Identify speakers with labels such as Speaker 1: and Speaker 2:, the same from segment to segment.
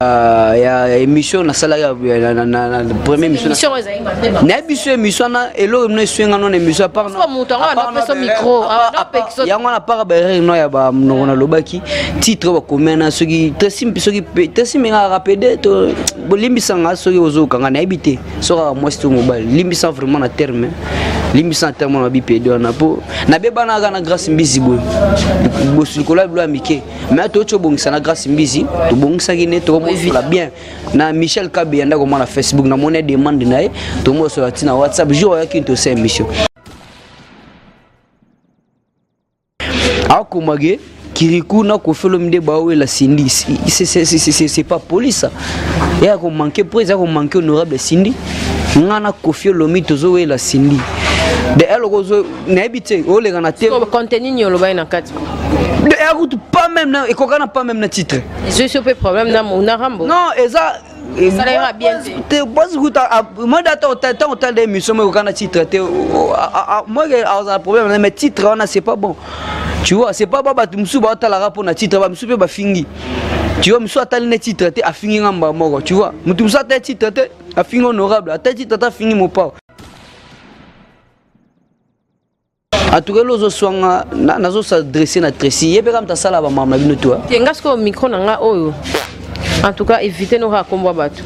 Speaker 1: ya émission na sala ya na première émission na émission na elo no swinga no émission par
Speaker 2: no na micro
Speaker 1: ya ngona par ba no ya ba no na lobaki titre ba komena soki tesim nga rapide to limbisa nga soki ozoka nga na habité sora moi c'est mobile limbisa vraiment na terme limbisa terme na bipédo na po na beba na grâce mbizi bo bosulikola blo amike mais to chobongisa na grâce mbizi to bongisa kine to la bien na Michel Kabe anda ko na Facebook na monnaie demande na to mo so na WhatsApp jour ya kinto c'est émission akomage Kirikou na ko felo mde bawe la Cindy c'est pas police et a ko manquer prise a ko manquer honorable Cindy ngana ko felo mi tozo we la Cindy de elle gozo na habité o le kana te
Speaker 2: contenu nyolo ba na kati
Speaker 1: de écoute pas même na et ko kana pas même na titre
Speaker 2: je suis pas problème na mon rambo
Speaker 1: non et ça
Speaker 2: ça ira bien
Speaker 1: te boss guta moi d'attendre autant d'émissions mais ko kana titre te moi a problème mais titre on a c'est pas bon tu vois c'est pas baba tumsu ba tala rapport na titre ba msu pe ba fingi tu vois msu atali na titre te a fingi ngamba moko tu vois mutu msu atali titre te a fingi honorable atali titre ta fingi mo pa en tout cas lozo swanga nazo s'adresser na Tracy yebe kam ta sala ba mama bino toi
Speaker 2: tenga sko micro nanga oyo en tout cas éviter no rakombo batu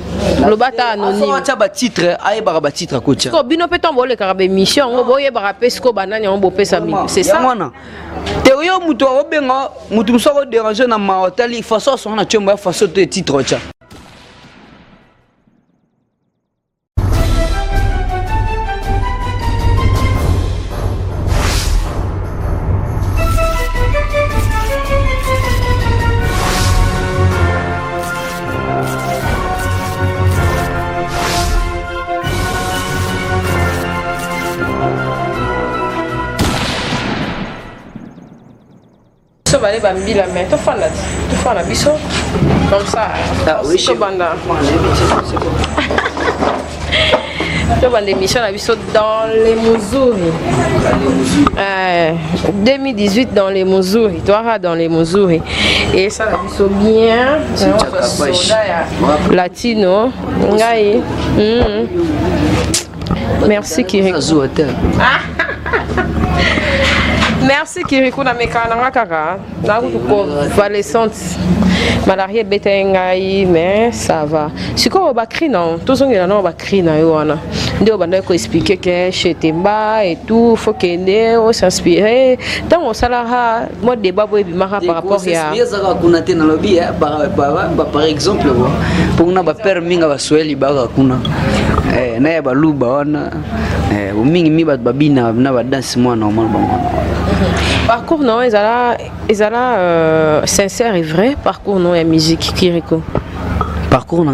Speaker 2: lo bata anonyme
Speaker 1: acha ba titre aye ba titre ko tia
Speaker 2: ko bino pe tombo le karabe mission ngo boye ba pesco banani on bo pesa c'est ça
Speaker 1: mwana teoyo mutu obenga mutu msoko déranger na ma hôtel façon son na chomba façon te titre tia
Speaker 2: aller bambila mais tu fais la biso comme ça
Speaker 1: oui je
Speaker 2: banda tu vas l'émission la biso dans les Muzuri 2018 dans les Muzuri toi dans les Muzuri et ça la biso bien latino ngai merci Kirikou merci Kirikou na mekana kaka na ko valescente malaria betengai mais ça va siko ba cri non tout son na ba cri na yo wana ndio banda ko expliquer que chez Temba et tout faut que on s'inspirer tant on salaha moi débat boy bimaka par rapport ya
Speaker 1: ça kuna tena lobby par exemple pour na ba permis nga ba sweli ba kuna na ba luba wana mingi mi ba babina na ba dance moi normal bon
Speaker 2: parcours non ils allaient sincère et vrai parcours non et musique Kirikou
Speaker 1: parcours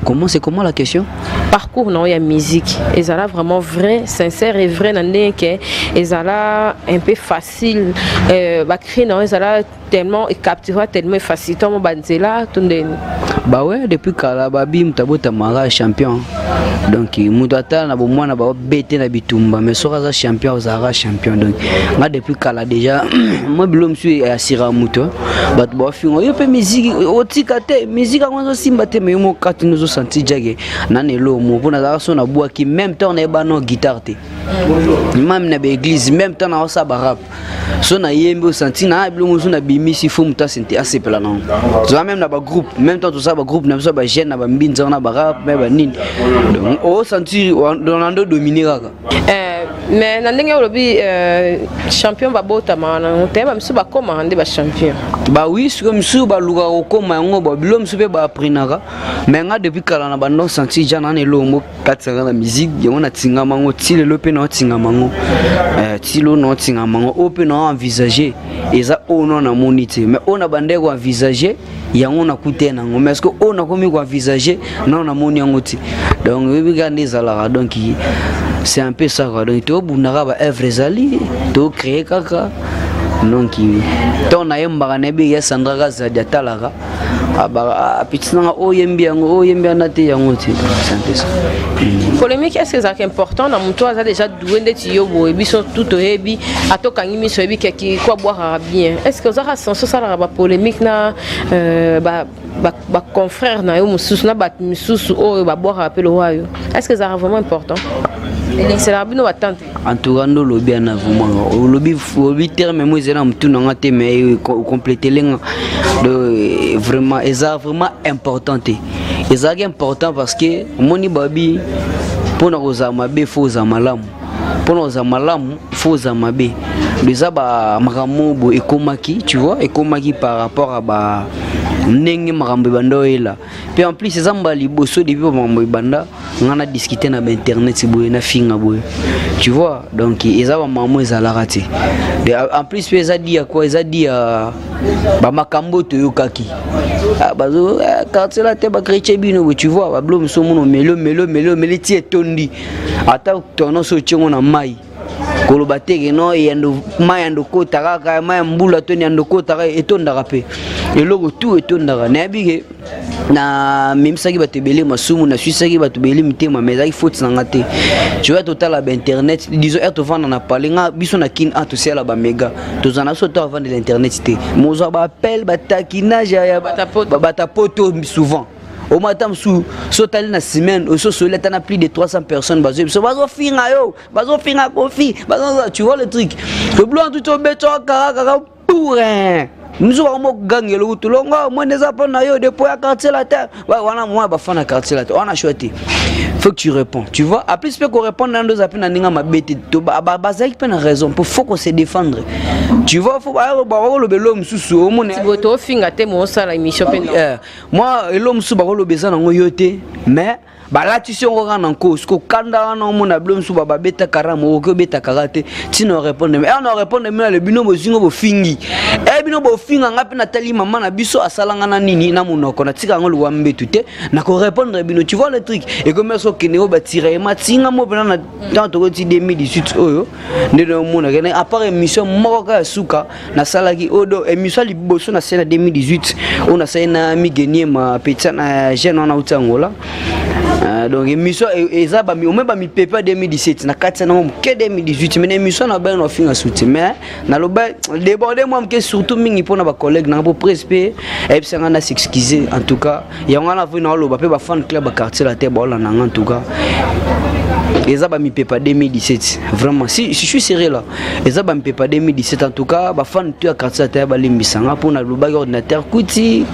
Speaker 1: comment c'est comment la question
Speaker 2: parcours non et musique ils allaient vraiment vrai sincère et vrai nandé que ils allaient un peu facile bah créer non ils allaient tellement capturer tellement facile ton banzela tout
Speaker 1: bah ouais depuis kala babi mtabota mara champion donc mutata na bomwana ba bete na bitumba mais soka champion za champion donc nga depuis kala déjà moi bilom suis asira muto bat bo fingo yo pe musique otikate musique ngwanzo simba te mais mo kati nous senti jage nanelo mo pona za so na bua ki même temps na ba no guitare te même na ba église même temps na sa ba rap so na yembe senti na bilom so na bimisi fo muta senti asepela non so même na ba groupe même temps tout ça ba groupe na so ba jeune na ba mbinza na ba rap mais ba nini donc au senti Ronaldo dominer kaka
Speaker 2: mais na ndenge olobi champion ba bota mana tema msu ba commande ba champion
Speaker 1: bah oui c'est comme si ba luka ko koma ngo ba bilom su pe ba prinaka mais nga depuis kala na ba non senti jana ne lomo katsanga na musique yango na tinga mango tile lo pe na tinga mango tilo no tinga mango o pe na envisager eza ono na monité mais on a bandé ko envisager yango na kutena ngo mais est-ce que on a komi ko envisager non na moni yango ti donc we gande zala donc c'est un peu ça quoi donc to bunaka ba œuvre zali to créer kaka donc ton ayemba na bi ya Sandra Gazadi atalaka aba pitinanga oyembi yango oyembi anate yango ti c'est un peu ça
Speaker 2: polémique est-ce que c'est important na muto aza déjà doué ndeti yobo et biso tout oyebi atokangi miso yebi ki kwa boire bien est-ce que ça sens ça la polémique na ba ba confrère na yo mususu na ba mususu oyo ba boire appel au roi. Est-ce que ça est vraiment important? C'est la bino attente.
Speaker 1: En tout cas, nous lobby en avant. Lobby terme moi c'est là tout n'en a mais compléter les de vraiment et ça vraiment important. Et ça est important parce que moni babi pour nous amabe faut amalam. Pour nous amalam faut amabe. Les aba maramobo et komaki, tu vois, et komaki par rapport à ba nenge marambo bando là. Puis en plus ces amba liboso depuis marambo banda, on a discuté na internet si boye na finga boye. Tu vois, donc ils aba maman ils ala raté. En plus ils a dit à quoi, ils a dit à ba makambo to yokaki. Ah bazo quartier la te ba chrétien bino, tu vois, ba blom so mono melo ti etondi. Ata tono so tchengo na mai. Kolobateke no yando mayando kota kaka mayambula to yando kota ka etonda kape eloko tout etonda ka na bige na memsaki batebele masumu na suisaki batebele mitema mais il faut tsangate tu vois total à internet disons être vendre na palinga biso na kin a to sela ba mega to zana so to vendre l'internet té mozo ba appel batakinage ya batapoto souvent. Au matin, sous la semaine, au soleil, t'en as plus de 300 personnes. Tu vois le truc. Le blanc, tout au béton, pour rien. Nous avons gagné le route. Moi, les apprends depuis à quartier la terre. On a moins de quartier la terre. On a choisi. Faut que tu réponds. Tu vois, à plus qu'on répond dans deux appels, on a ma bête. Bazaïk pas raison. Faut qu'on se défendre. Tu vois, faut pas le l'homme sous mon. Moi, l'homme sous le besoin en yoté, mais. Bah là tu sais on rentre en cause que kanda na mon ablom sou baba beta karamo ko beta karate ti no répondre mais on répondre mais le bino bozingo bo fingi e bino bo finga ngapi na tali maman na biso asalanga na nini na monoko na tika ngolo wa mbetu te na ko répondre bino tu vois le truc et comme ça keneo ba tirer ma tinga mo bena na dans to ti 2018 oyo ndeno mona kene à part émission moko ka suka na salaki odo émission liboso na scène 2018 on a saina mi gagner ma petite na jeune on a utangola. Donc émission eza ba mi o même ba mi pepa 2017 na kati na mo ke 2018 mais émission na ba no finga soutien mais na lo ba déborder moi que surtout mingi pona ba collègue na po prespe et puis na s'excuser en tout cas ya ngana vu na lo ba pe ba fan club ba quartier la terre ba na en tout cas eza ba mi pepa 2017 vraiment si je suis sérieux là eza ba mi pepa 2017 en tout cas ba fan tu à quartier la terre ba limbisanga pona lo ba ordinateur kuti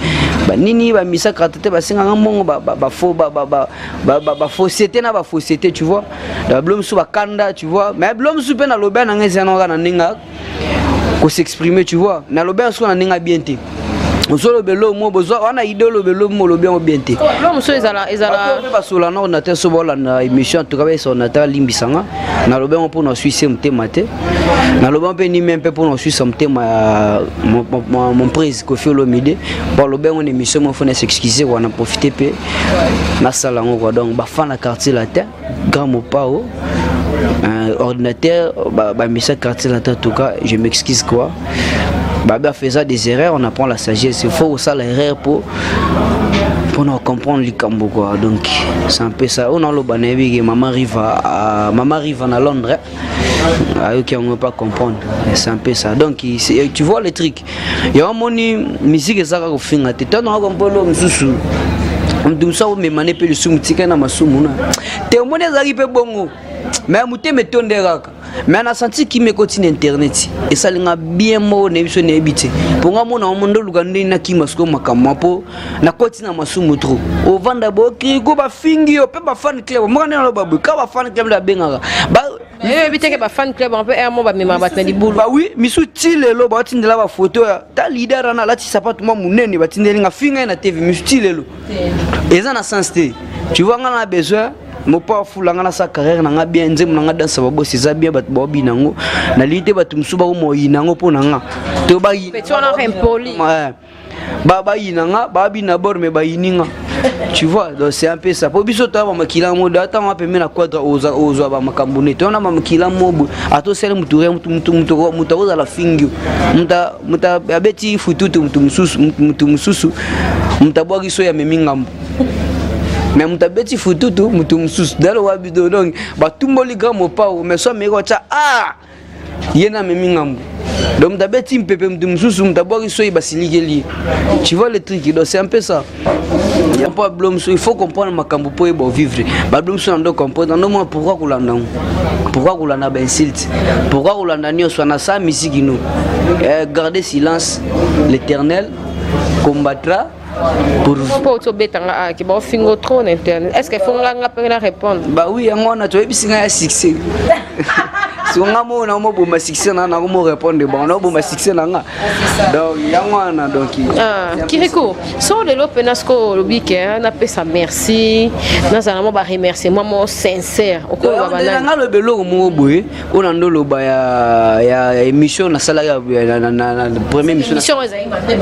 Speaker 1: ba nini ba misa quartier ba singa mbongo ba faux ba fausseté na ba fausseté tu vois la blom sou ba kanda tu vois mais blom sou pe na lobe na ngezi na ninga ko s'exprimer tu vois na lobe so na ninga bien té on solo belo mo bozo on a idole belo mo lo bien bien té
Speaker 2: blom sou ezala
Speaker 1: ba sola na ordinateur so bola na émission en tout cas so na ta limbisanga na lobe on pour na suisse mtema té na lobe on pe ni même pour na suisse mtema mon prise Kofi Olomide bon lobe on émission mo faut s'excuser on a profiter pe na sala ngo donc ba fan na quartier la terre grand mo pao ordinateur ba message quartier la terre en tout cas je m'excuse quoi bah faisant des erreurs on apprend la sagesse il faut ça l'erreur pour nous comprendre le cambo quoi donc c'est un peu ça on a le banébi maman arrive à Londres qui on ne pas comprendre c'est un peu ça donc tu vois le truc il y a un moni musique ça au fin à tête on a compris le mususu on ça on me manipule le sumutika na masumuna te on est arrivé bongo mais muté metondera mais on a senti qu'il me continue internet et ça linga bien mo ne biso ne habité pour nga mona mondo lugande na kimasko makamapo na continue masumu trop au vanda boki ko ba fingi o pe ba fan club mo kana lo babu ka ba fan club la benga ba
Speaker 2: mais éviter que ba fan club on peut mo ba mema batna di boulot
Speaker 1: bah oui misu tile lo ba tindela ba photo ta leader na la ti sapato mo munene ba tindelinga finga na TV misu tile lo eza na sens te tu vois nga na besoin mo pas fulanga na sa carrière na bien nzem na danse ba bosi za bien bat bobi nango na lité batum suba mo yinango ponanga to ba yi
Speaker 2: tu on a impoli
Speaker 1: ba yinanga ba bi na bor me ba yininga tu vois donc c'est un peu ça pour biso ta ba makila mo data ma pe na quadra ozo ba makambune to na ma makila mo ato sele muture muto za la fingi muta abeti fututu mususu mutabwa so ya memingambo mais mutabeti fututu mutumsus dalo wabido donc ba tumboli gamo pa mais so me ko cha yena memingambo donc tabeti mpepe mtumsusu mtabori soyi basilikeli. Tu vois le truc, donc c'est un peu ça. Il y a pas blom il faut comprendre makambo po ebo vivre. Ba blom so ndo comprendre non moi pourquoi kolanda. Pourquoi kolanda ba insulte? Pourquoi kolanda nyo so na sa musique nous. Garder silence, l'Éternel combattra pour
Speaker 2: fingo trop en internet. Est-ce qu'il faut nga répondre?
Speaker 1: Bah oui, on a trouvé bisinga ya succès. Si on a mon amour pour ma succès, on a mon répondre bon, on a ma succès nanga. Donc yangwana donc.
Speaker 2: Kiriko, sur le lopenasko lobike, on appelle ça merci. Nous allons ba remercier moi sincère. Au cours
Speaker 1: de la le belo mo boye, on a ndo loba ya émission na sala ya na première émission.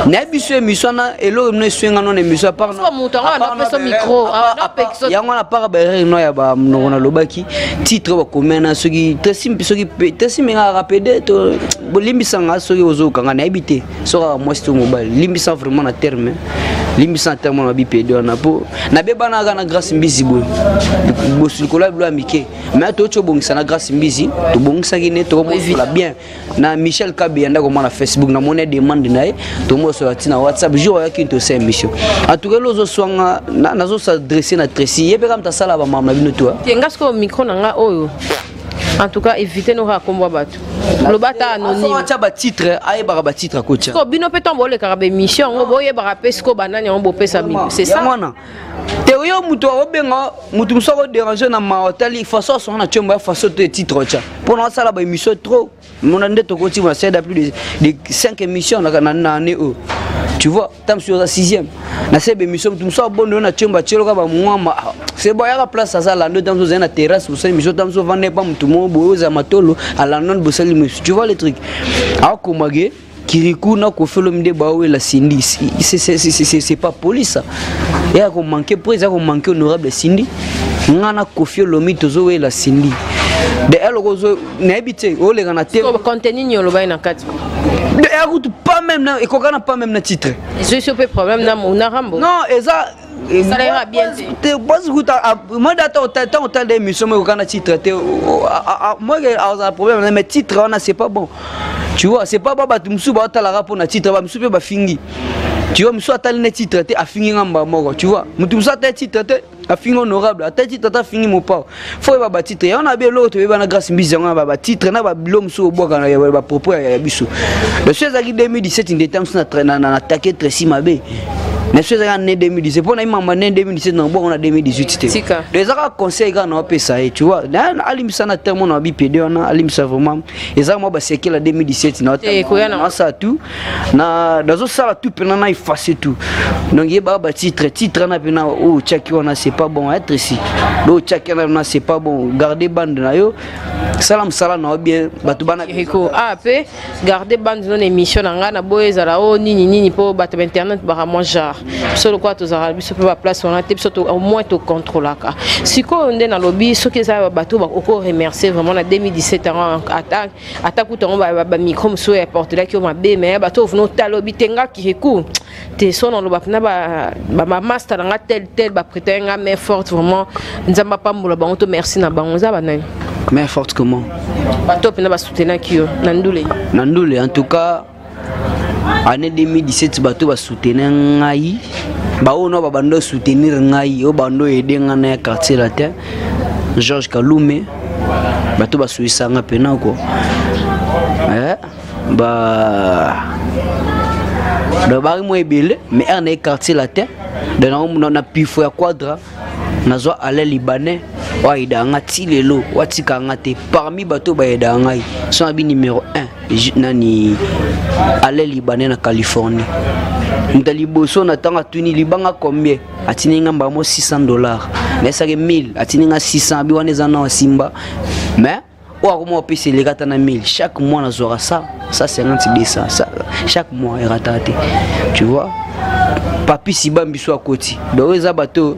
Speaker 1: Na émission na elo no swinga non émission par
Speaker 2: non. Mon temps on a son micro.
Speaker 1: Yangwana par ba no ya ba no na lobaki titre ba komena soki tesim soki tesim nga rapide to limbisa nga soki ozo kanga na habité sora moi c'est mobile limbisa vraiment na terme limbisa terme na bipédo na po na beba na ga na grâce mbizi bo bosul kola blo amike mais to cho bongisa na grâce mbizi to bongisa ki to mo la bien na Michel Kabi anda ko na Facebook na monnaie demande na to mo so tina WhatsApp jour ya kinto c'est émission en tout cas lozo swanga na zo s'adresser na Tracy yebe kam ta sala ba mama bino to
Speaker 2: ngasko micro na nga oyo. En tout cas, évitez nos raconter bateau. Le bateau anonyme.
Speaker 1: On a titre, aïe baraba titre à côté.
Speaker 2: Ko bino peut tomber le carabé mission, on boye barapé sko banane on bopé sa bible. C'est ça.
Speaker 1: Théorio muto obenga mutu msoko déranger na maotali façon son na chomba façon de titre cha. Pour nous ça la émission trop. Mon ande to koti moi c'est plus de 5 émissions na année. Tu vois, tam sur la 6e. Na c'est émission tout ça bon na chomba chelo ka ba mwama. C'est bon ya place ça là dans une terrasse pour ça émission tam so vendre pas mutu mo boza matolo à la non bosali monsieur. Tu vois le truc. A komage Kirikou na ko felo mde bawe la Cindy c'est pas police ça. Et a ko manquer prise a ko manquer honorable Cindy. Ngana ko felo mi tozo we la Cindy. De elle ozo na habité o le kana te
Speaker 2: contenu nyolo ba na kati.
Speaker 1: De écoute pas même na et ko kana pas même na titre.
Speaker 2: Je suis peu problème na mon rambo.
Speaker 1: Non, et ça
Speaker 2: ça ira bien.
Speaker 1: Moi d'attendre des émissions mais kana titre moi a problème mais titre on a c'est pas bon. Tu vois, c'est pas baba tumsu ba tala rapport na titre ba msupe ba fingi. Tu vois, msu atali na titre te a fingi ngamba moko, tu vois. Mutumsu atali titre te a fingi honorable, atali titre ta fingi mo pa. Faut ba titre. Ya on a bien l'autre ba na grâce mbizi ngamba ba titre na ba bilom so boka na ba propre ya biso. Le 16 aki 2017 in détente na attaquer Tracy Mabe. Mais ce que en 2017 pour na mama 2017 na bon on a 2018 les ara conseil ga na pesa tu vois alimisa na terme na bipd on alimisa vraiment ezaka moi ba sekela 2017 na ça tout na dazo sala tout pena na effacer tout donc yeba ba titre na pena o chaki on c'est pas bon être ici do chaki na c'est pas bon garder bande na yo salam sala na bien batu bana
Speaker 2: Kiriko pe garder bande non émission nga na boyezala o nini po batu internet ba moi genre sur quoi tous arabes se peut place on a type surtout au moins to contrôle là si ko on est dans lobby ce que ça bateau ba ko remercier vraiment la 2017 en attaque tout on ba micro so et porte là qui on be mais bateau no ta lobby tenga Kiriko te son dans le ba master nga tel ba prêter nga main forte vraiment nzamba pa mbola ba on te merci na ba on za ba nani
Speaker 1: main forte comment
Speaker 2: bateau pena ba soutenir qui yo nandule en tout cas année 2017 bato ba soutenir ngai ba ono ba bando soutenir ngai o bando aider ngana quartier latin Georges Kalume bato ba suisa nga pena ko ba do bari mo ebele mais en quartier latin de na pifo ya quadra nazwa ale libanais wa idanga tilelo watika ngate parmi bato ba idanga son abi numéro 1 nani ale libanais na Californie ndali boso na tanga tuni libanga combien atini ngamba mo $600 mais ça que 1000 atini nga 600 abi wana zana simba mais ou comment pèse les gars na 1000 chaque mois na zora ça 50 200 ça chaque mois est raté tu vois papi sibambi so akoti do eza bato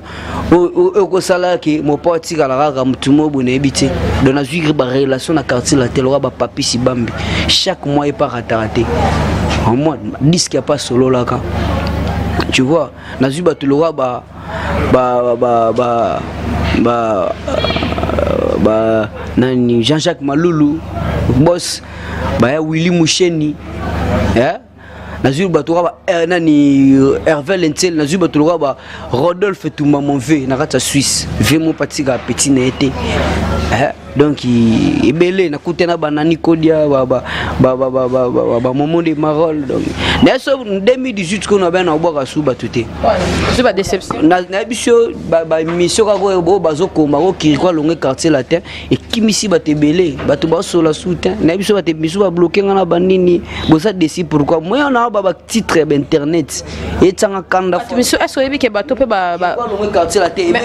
Speaker 2: o sala ke mo poti kala ga mutumo bone ebiti do na zuigre ba relation na quartier la telo ba papi sibambi chaque mois est pas raté en mois disque pas solo là ka tu vois na zu bato lo ba nani Jean-Jacques Malulu boss
Speaker 1: baya Willy Moucheni nazui bato ba nani Hervé Lentel nazui bato ba Rodolphe Toumamonve na kata Suisse vraiment patika petit na été donc ibele na kutena banani kodia ba moment de Marol donc neso 2018 ko na bana oboka suba tuté
Speaker 2: c'est pas déception
Speaker 1: na biso ba mission ka ko bazo komba ko kirikwa longue quartier latin et kimisi batebele bato ba sola soutien na biso bate biso ba bloquer ngana banini bosa décide pourquoi moi on a ba titre internet et tanga kanda
Speaker 2: mission est-ce que bato pe ba
Speaker 1: longue quartier latin et ben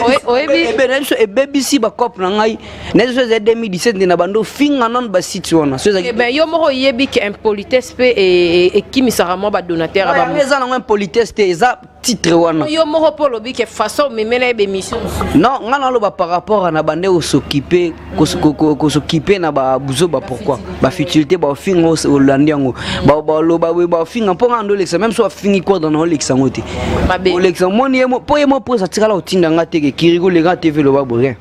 Speaker 1: biso e BBC ba cop na ngai na 2017 na bando finga non ba site wana so
Speaker 2: ezaki ben yo moko yebi ke impolitesse pe et kimi saramo ba donateur ba
Speaker 1: mais ça na impolitesse te eza titre wana
Speaker 2: yo moko po lobi ke façon memena be mission
Speaker 1: non ngana lo ba par rapport à na bande au s'occuper ko s'occuper na ba buzo ba pourquoi ba futilité ba finga au landiango ba lo ba finga po ngando lexa même so fingi ko dans lexa ngote o lexa moni mo po sa tikala otinda ngate ke kiriko le ga TV lo ba borien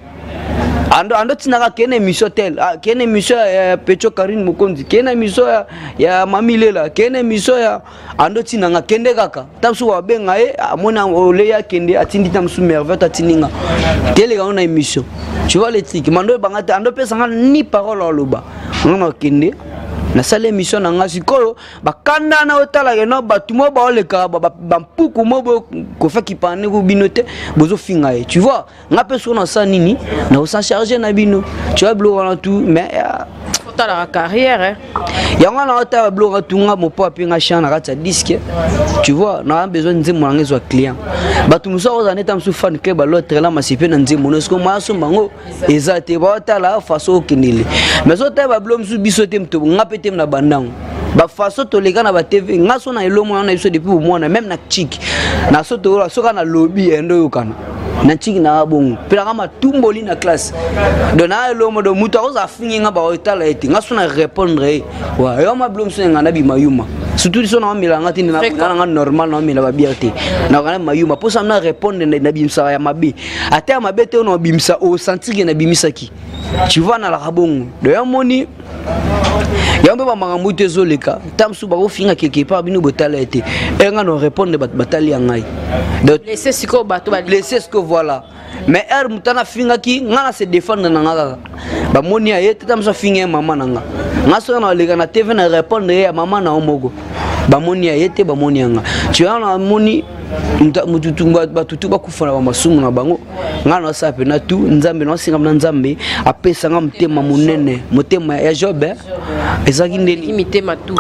Speaker 1: ando tinaka kene émission tel kene émission ya Pecho Karine Mukonzi kene émission ya Mamilela kene émission ya ando tinanga kende kaka tamsu wa benga amona oleya kende atindi tamsu merveille atininga tele ga ona émission tu vois les trucs mando bangata ando pesa ni parole en loba ngana kende na sale émission na ngasi kolo bakanda na otala keno batumo ba oleka ba mpuku mobo ko fa kipane ko binote bozo finga tu vois ngape so na sa nini na osa charger na bino tu vois bloquer na tout mais
Speaker 2: la carrière
Speaker 1: yango na otala bloquer tunga mo po apinga chana kata disque tu vois na besoin nzemo na ngezo client batu muso oza neta msu fan club l'autre là masipe na nzemo no sko maso bango ezate ba otala faso kinile mais so ta ba blom su bisote mto ngape tem na bandango ba faso to lega na ba TV ngaso na elomo na biso depuis au moins même na chic na so to soka na lobby endo yokana na chic na bongo pela kama tumboli na classe dona elomo do muto oza fingi nga ba otala eti ngaso na répondre wa yo ma blom su nga na bi mayuma surtout so na milanga tini na normal na mila ba biarte na kana mayuma po sa na répondre na bimsa ya mabe ata ya mabe te no bimsa o sentir na bimisaki tu vois na la rabongo de yamoni yambe ba mangambu te zoleka tamsu ba ofinga quelque part bino botala ete enga no répondre batali ya ngai donc
Speaker 2: laisser siko bato ba
Speaker 1: laisser ce que voilà mais mutana finga ki ngana se défendre na ngaka ba moni ya ete tamsu finga mama nanga ngaso na leka na TV na répondre ya mama na omogo ba moni ya ete ba moni nga tu as na moni mututumba batutu bakufana ba masumu na bango ngana sape na tu nzambe no singa na nzambe apesa nga mutema munene mutema ya Job ezaki ndeni
Speaker 2: mitema tu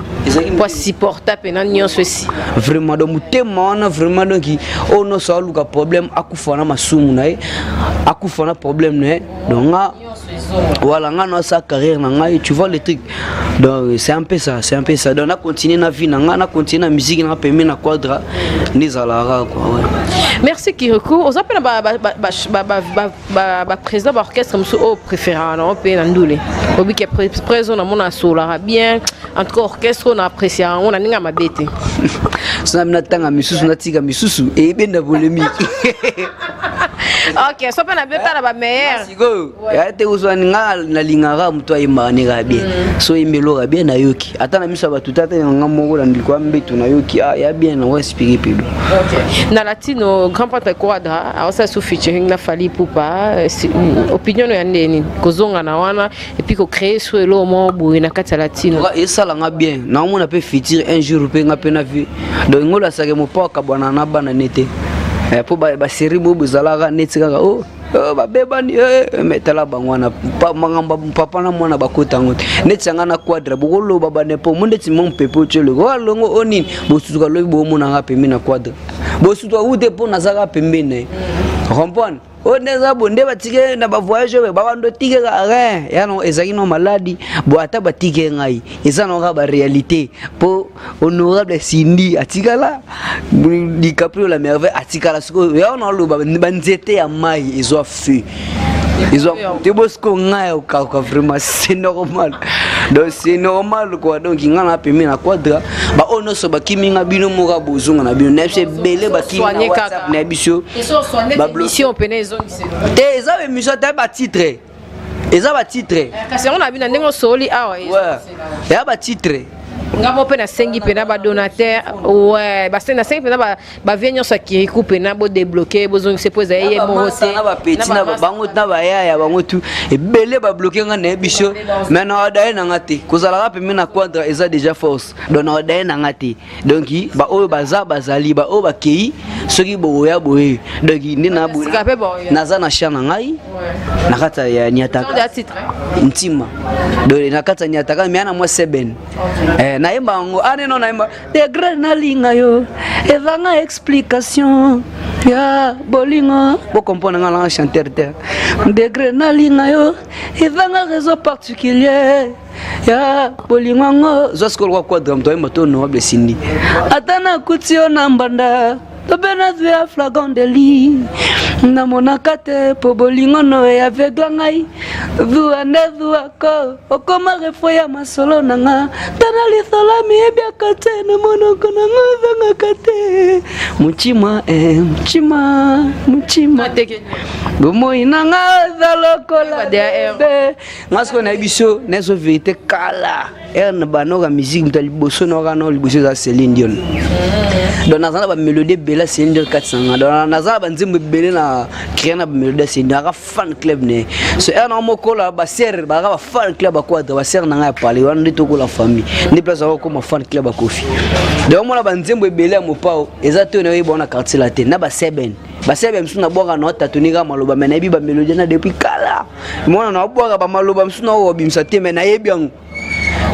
Speaker 2: pour supporter pena nyonso si
Speaker 1: vraiment do mutema wana vraiment donc ono so aluka problème akufana masumu na akufana problème na donc voilà ngana sa carrière na ngai tu vois le truc donc c'est un peu ça donc on a continué na vie na continué na musique na permis na quadra nizala quoi ouais.
Speaker 2: Merci Kirikou on s'appelle président d'orchestre monsieur au préféré na pe na ndule obi ke président na mona sola bien en tout cas orchestre on apprécie on a ninga mabete
Speaker 1: ça na tanga misusu na tika misusu e benda polémique
Speaker 2: OK so pe na beta la ba meilleur
Speaker 1: sigo ya te uzwani nga na lingara mtu ayimani ga bien so imelo ga bien na yoki ata na miso ba tutata nga moko na ndikwa mbetu na yoki ya bien na respire pedo
Speaker 2: OK na latino grand patre quadra asa su featuring na Fally Ipupa opinion ya ndeni kozonga na wana et puis ko créer sur lo mo boui na kata latino
Speaker 1: et ça la nga bien na mona pe feature un jour pe nga pe na vie donc ngola sake mo poka bwana na bana nete po ba série mo buzalaka neti kaka oh babebani metala bangwana mangamba papa na mwana bakota ngote neti ngana quadra bokolo baba nepo monde ti mon pepo tshelo ko longo onini bosuka lobi bo mona nga pembe na quadra bosuka ute po nazaka pembe ne comprendre oneza bonde batike na ba voyage ba bando tike ka rien ya no ezaki no maladi bo ata batike ngai eza no ka ba réalité po honorable Cindy atikala DiCaprio la merveille atikala siko ya no lo ba nzete ya mai ezo feu ils ont des bosco ngai au cas vraiment c'est normal donc c'est normal quoi donc il ngana pemi na quadra ba ono so ba kiminga bino moka bozunga na bino nefse belé ba kiminga na biso
Speaker 2: ba mission pene zone
Speaker 1: te za émission ta ba titre eza ba titre
Speaker 2: kasi on a vu na ndenge soli awa
Speaker 1: ya ba titre
Speaker 2: ngamo pe na sengi pe na ba donateur ouais ba na sengi pe na ba venyo sa Kirikou pe na bo débloquer bozong se poser yé moté
Speaker 1: na ba petit na bango na ba ya bango tu ebele ba bloquer nga na biso mais na odaye na ngati kozala pe na quadra eza déjà force donc na odaye na ngati donc ba oyo bazali ba oyo bakei soki boya boye donc ni na bo naza na chana ngai na kata ya niataka ntima donc na kata niataka mais na moi seben naimba ngo aneno naimba degré na linga yo evanga explication ya bolingo bo comprendre nga la chanteur te degré na linga yo evanga raison particulier ya bolingo ngo zo skol kwa quadra mto imba to no blessindi atana kutio na mbanda to bena via flagon de lit na monakate po bolingo no ya vegla ngai vua nevua ko okoma refoya masolo nanga tana lithola mi ebia kate na monoko nanga vanga kate muchima bomoi nanga zalokola be ngasko na biso neso vérité kala na banoka musique mtali boso no kana liboso za Céline Dion donc nazana ba mélodie bela Céline Dion 400 donc nazana ba nzimbo bela na créer na ba mélodie Céline Dion fan club ne so na mokola ba ser ba fan club ba quoi ba ser na nga parler wana ndito ko la famille ni place ko comme fan club ba Kofi donc mona ba nzimbo bela mo pao exactement na bona quartier la te na ba seben msuna boga na tatunika maloba mena yebi ba mélodie na depuis kala mona na boga ba maloba msuna o bimsa te mena yebi yango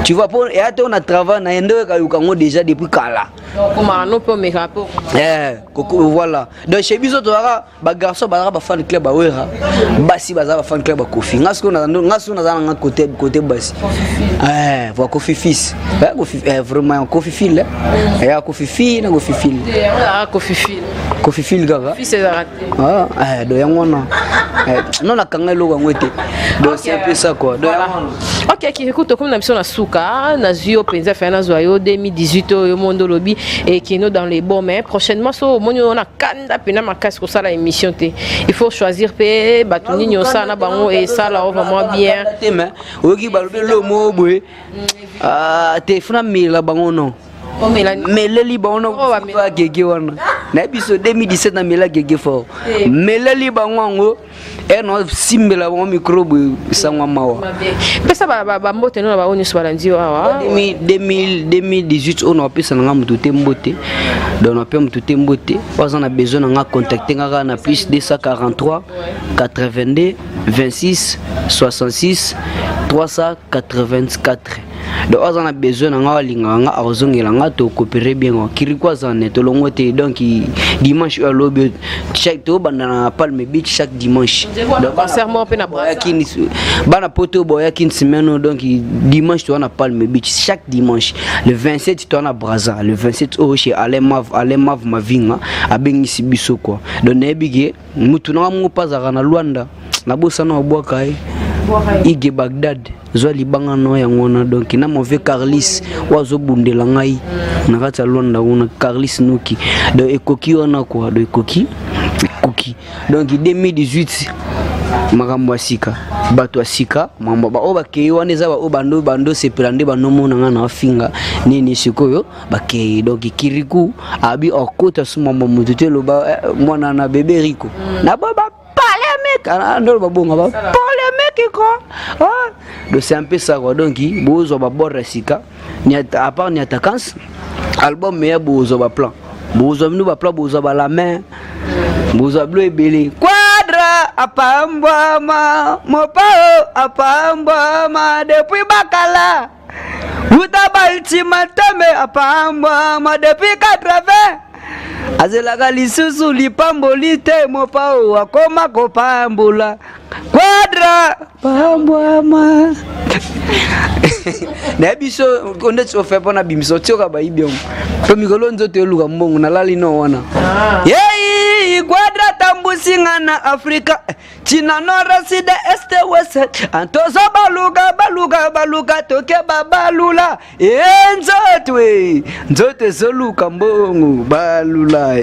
Speaker 1: tu vois pour et on a travaillé na endo ka yukango déjà depuis kala
Speaker 2: comment non peut me rapport
Speaker 1: voilà donc chez biso to ba garçon ba fan club ba wera basi ba fan club ba Kofi ngasko na nga côté basi voilà Kofi fils vraiment Kofi fil ya Kofi fil na Kofi fil Kofi fil gaga
Speaker 2: fils est raté
Speaker 1: do yango non na kanga lo ngwete donc c'est un peu ça quoi donc
Speaker 2: OK qui écoute comme na biso na suka na zio penza fa na zoyo 2018 yo mondo lobi et qui nous dans les bons mais prochainement so moni on a kanda pena makasi ko sala émission te il faut choisir pe batuni nyosa na bango et ça là vraiment bien
Speaker 1: mais oki balobe lo mo boy te funa mila bango non meleli bango ba gege wana na biso 2017 na mela gege fort meleli bango ngo no simbela bango microbe sangwa mawa
Speaker 2: pesa ba mbote no ba oni so balandio awa
Speaker 1: 2018 on a pesa nga mututé mbote donc on a mututé mbote on a besoin nga contacter nga na plus 243 82 26 66 384 donc on a besoin nga linga nga azongela nga to coopérer bien Kirikou zane to longote donc dimanche à lobby chaque to bana Palme Beach chaque dimanche
Speaker 2: donc concernant pe na
Speaker 1: bana poto boya kin semaine donc dimanche to na Palme Beach chaque dimanche le 27 to na Braza le 27 au chez Alemav Mavinga abengisi biso quoi donc nebige mutu na mo pazaka na Luanda na bosa na obwaka Ige Bagdad zo libanga no ya ngona donc na mauvais Carlis wazo bundela ngai na kata Luanda una Carlis Nuki donc ekoki ona quoi donc ekoki donc 2018 makambo asika bato asika mambo ba obakei wana za ba bando se plande bano mona nga na finga nini sikoyo bakei donc Kirikou abi okota suma mututé loba mwana na bébé Rico na baba pale mec ba bonga ba pale mec quoi donc c'est un peu ça quoi donc bozo ba borra sika ni à part ni attaquance album mais bozo ba plan bozo nous ba plan bozo ba la main bozo bleu ebele quadra apambwa mopao apambwa depuis bakala utabalti matame apambwa depuis 80 azela lisusu lipamboli te mopao akoma kopambula quadra pambwa na biso konde tsofe pona bimso tsoka ba ibyo to mikolo nzoto eluka mbongo na lali no wana yei quadra tambusinga na Afrika China nora side este west antozo baluga toke babalula nzote soluka mbongo balula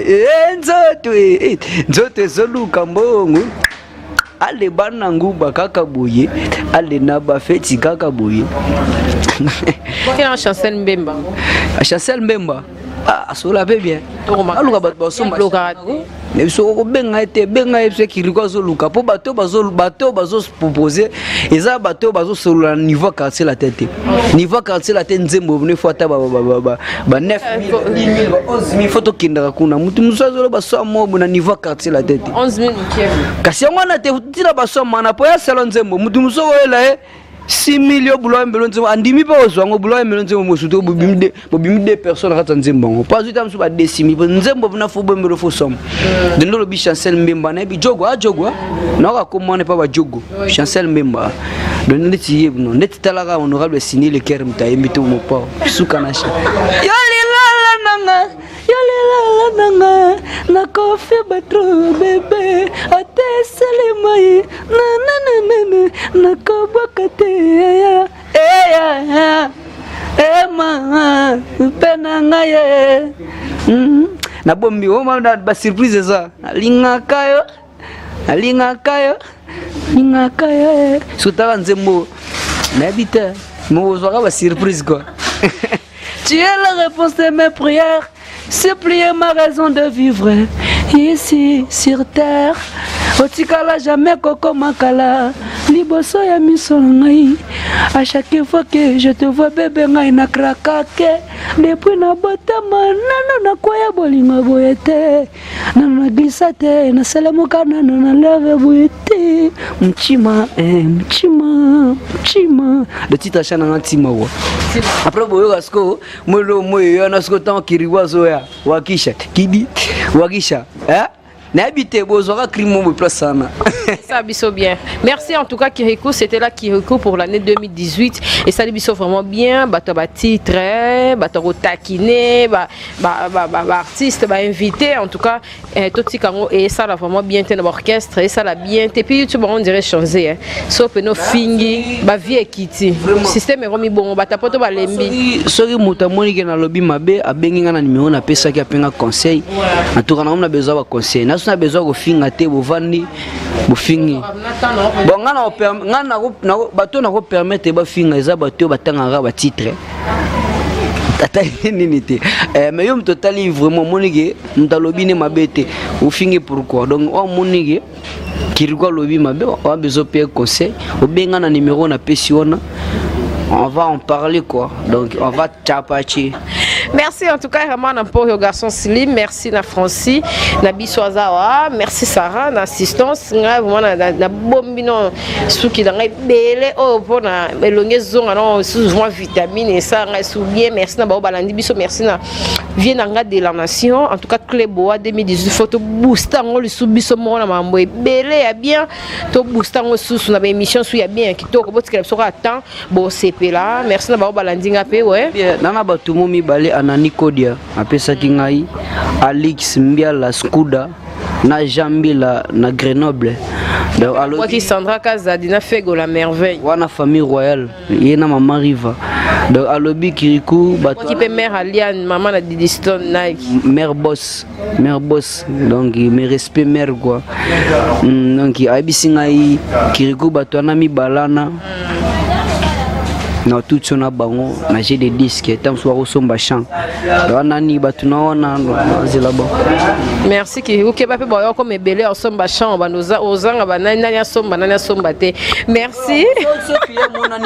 Speaker 1: nzote soluka mbongo ale banangu bakaka boye ale na ba feti kaka boye.
Speaker 2: Quelle Chancel Mbemba?
Speaker 1: Chancel Mbemba. Ah, cela va bien. Aluka bato somba. Ne so benga ete benga ese kiriko zo luka po bato bazo proposer eza bato bazo solo niveau quartier la tête. Niveau quartier la tête nzembo venu fata ba 9000 11000 photo kinda kuna mutu musazo ba so mobo na niveau quartier la tête.
Speaker 2: 11000
Speaker 1: kasi ngwana te tira ba so mana po ya salon nzembo mutu muso ela 6 millions boulot mbelo nzembo andimi pa ozwango boulot mbelo nzembo mosuto bobimide 2 personnes kata nzembo pas uta msu ba desimi nzembo vina fubo mbelo fo som dendo lo bi Chancel Mbemba na bi jogo na ka komone pa ba jogo Chancel Mbemba don ndeti yebno ndeti talaka honorable signer le cœur mtayembi to mo pa suka na sha yolila nanga na kofi batro bebe atesele mai na kobokate ma penanga ye na bombi o ma ba surprise za alingakayo sutaka nzembo na bita mo zwa ba surprise quoi. Tu es la réponse de mes prières, supplier ma raison de vivre ici sur terre. Otikala jamais koko makala, liboso ya misongai. À chaque fois que je te vois bébé ngai na krakake, depuis na botama nano na kwaya bolinga boyete, nano na glissate na selamuka nano na leve boyete. Mchima le titre chana ntima wa. Après boyo gasko moyo na sko tan kiriwa zoya wakisha kidi wakisha na habité bozora crime mo place sana.
Speaker 2: Ça biso bien. Merci en tout cas Kirikou, c'était là Kirikou pour l'année 2018 et ça biso vraiment bien, bato ba titre, bato taquiner, artiste, invité en tout cas tout kango et ça l'a vraiment bien tenu l'orchestre et ça l'a bien et puis YouTube on dirait changer so peno fingi ba vie kiti. Système est remis bon bata poto ba lembi.
Speaker 1: Soki muta moni ke na lobby mabe abengi nga na numéro na pesa ki apenga conseil. En tout cas na besoin ba conseil. Na besoin ko finga te bovandi bofingi bon ngana bato na ko permettre ba finga eza bato batanga ba titre tata nini te mais yo mtotali vraiment monike mtalobi ne mabete ofingi pourquoi donc on monike kiriko lobi mabe on besoin payer conseil obenga na numéro na pesi ona on va en parler quoi donc on va tapachi.
Speaker 2: Merci en tout cas vraiment pour le garçon Slim, merci na Francis, na Biswazawa, merci Sarah na assistance, vraiment na bombino souki na belé oh pour na elonge zonga non souvent vitamine et ça reste bien, merci na balandi biso, merci na Vienanga de la nation, en tout cas Cléboa 2018 photo booster ngo le subiso mo na mambo belé ya bien to booster ngo sous na émission sou ya bien kitoko botikela biso ka temps bo CP là, merci na balandi ngape ouais
Speaker 1: nana batu momi balé Anani Kodia apesa kingai Alix Mbiala Skuda na Jambila na Grenoble donc
Speaker 2: alors qui Sandra Kazadina Fego la merveille
Speaker 1: wana famille royale yena mama Riva donc alobi Kirikou bato
Speaker 2: qui peut mère Aliane maman na Didiston Nike
Speaker 1: mère boss donc mes respect mère quoi donc abisingai Kirikou bato na mi balana na tout son bango na j'ai des disques tant soit au somba chant nani batuna wana zilabo.
Speaker 2: Merci Kirikou ke pape boyo comme belé au somba chant banoza ozanga banani nani somba nani somba te merci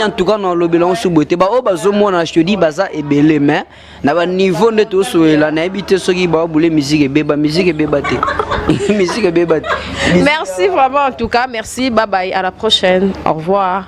Speaker 1: en tout cas na lobela on subote ba o bazomona je te dis baza e belé mais na ba niveau de to so la na habité soki ba boule musique e beba te musique e beba.
Speaker 2: Merci vraiment en tout cas, merci, bye bye, à la prochaine, au revoir.